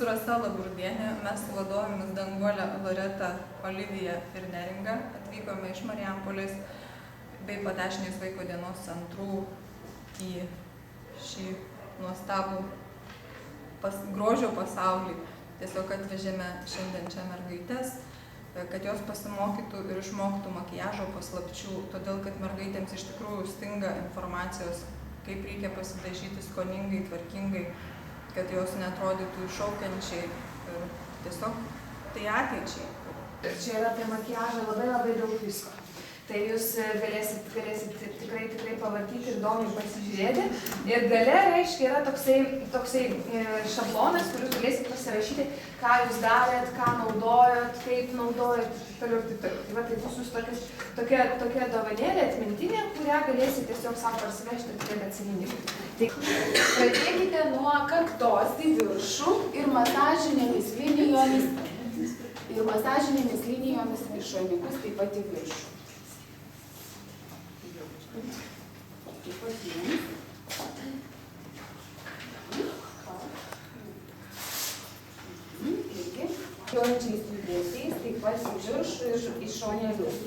Esu Rasa Laburdienė, mes su vadovėmis Danguolė, Loreta, Olivija ir Neringa atvykome iš Marijampolės bei Padešinės vaiko dienos centrų į šį nuostabų grožio pasaulį. Tiesiog atvežėme šiandien čia mergaitės, kad jos pasimokytų ir išmoktų makiažo paslapčių, todėl kad mergaitėms iš tikrųjų stinga informacijos, kaip reikia pasidažyti skoningai, tvarkingai, kad jos neatrodytų iššaukiančiai ir tiesiog tai ateičiai. Čia yra apie makiažą labai daug visko. Tai jūs galėsit tikrai pavartyti ir įdomiai pasižiūrėti. Ir gale, reiškia, yra toksai šablonas, kuriuos galėsit pasirašyti, ką jūs darėt, ką naudojot, kaip naudojot, toliau ir taip toliau. Tai va, tai bus jūs tokia dovanėlė atmintinė, kurią galėsit tiesiog savo parsivežti ir turėti atsiminimui. Tai pradėkite nuo kaktos į viršų ir masažinėmis linijomis iš šoniukus taip pat į viršų. Taip pat jums. Irgi. Jončiais judesiais, taip pat į viršų ir į šonelius.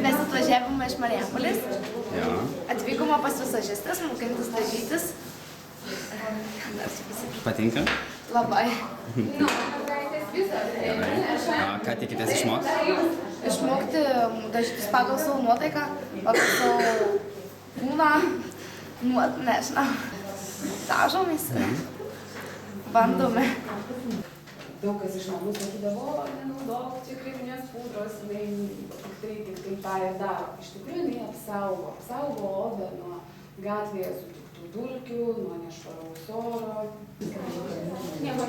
Mes atvažiavome iš Marijampolės, atvykome pas visažistas, mokantis dažytis. Patinka? Labai. Ką tikitės išmokti? Išmokti dažytis pagal savo nuotaiką, pagal savo kūną, nežinau, dažomės, bandome. Daug kas iš namų sakydavo, nenaudok čia kreminės pudros, jinai tiktai tą ir daro. Iš tikrųjų, jinai apsaugo odą nuo gatvėje sutiktų dulkių, nuo nešvaraus oro. Nieko.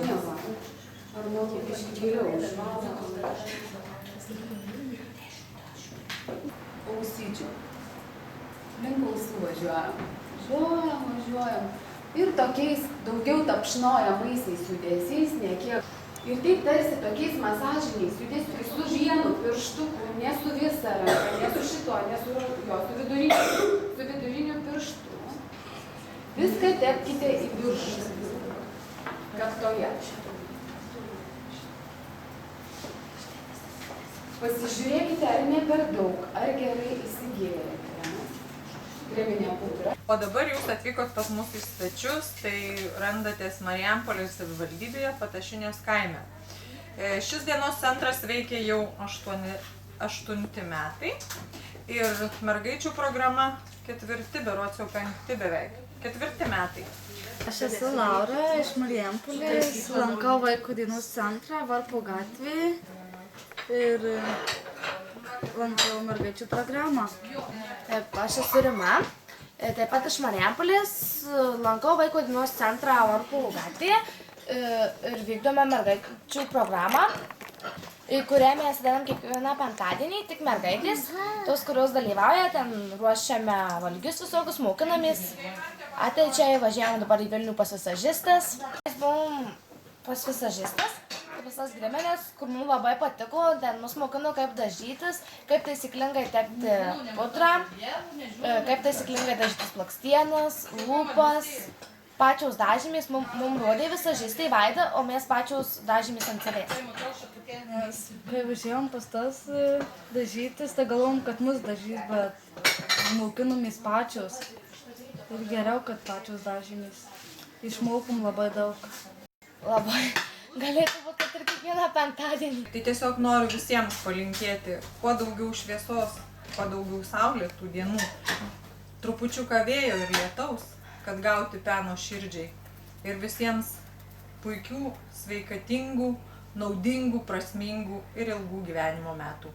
Ar moki biškį geriau? Ausyčių. Link ausų važiuojam. Ir tokiais daugiau tapšnojamaisiais judesiais, nekiek. Ir taip tarsi tokiais masažiniais judesiais su vienu pirštuku, ne su visa ranka, ne su šito, ne su jo, su viduriniu pirštu. Viską tepkite į viršų, kaktoje. Pasižiūrėkite, ar ne per daug, ar gerai įsigėrė kreminė pudra. O dabar jūs atvykot pas mus į svečius, tai randatės Marijampolės savivaldybėje Patašinės kaime. Šis dienos centras veikia jau 8 metai ir mergaičių programa 4, berods jau 5 beveik. 4 metai. Aš esu Laura iš Marijampolės, lankau vaiko dienos centrą Varpo gatvėje ir lankau mergaičių programą. Aš esu Rima, taip pat iš Marijampolės, lankau vaiko dienos centrą Varpo gatvėje ir vykdome mergaičių programą, į kurią mes dedam kiekvieną penktadienį, tik mergaitės, tos, kurios dalyvauja, ten ruošiame valgius visokius, mokinamės. Ateičiai važiavom dabar į Vilnių pas visažistas. Mes buvom pas visažistas, visas grėmenės, kur mums labai patiko, ten mus mokino kaip dažytis, kaip taisyklingai tepti pudrą, kaip taisyklingai dažytis blakstienas, lūpas. Pačios dažymės mums rodė visažistai Vaida, o mes pačios dažymės ant savęs. Nes kai važiavom pas tas dažytis, tai galvom, kad mus dažys, bet mokinomės pačios. Ir geriau, kad pačios dažymės. Išmokom labai daug. Labai. Galėtų būt, kad ir kiekvieną penktadienį. Tai tiesiog noriu visiems palinkėti kuo daugiau šviesos, kuo daugiau saulėtų dienų, trupučiuką vėjo ir lietaus, kad gauti peno širdžiai ir visiems puikių, sveikatingų, naudingų, prasmingų ir ilgų gyvenimo metų.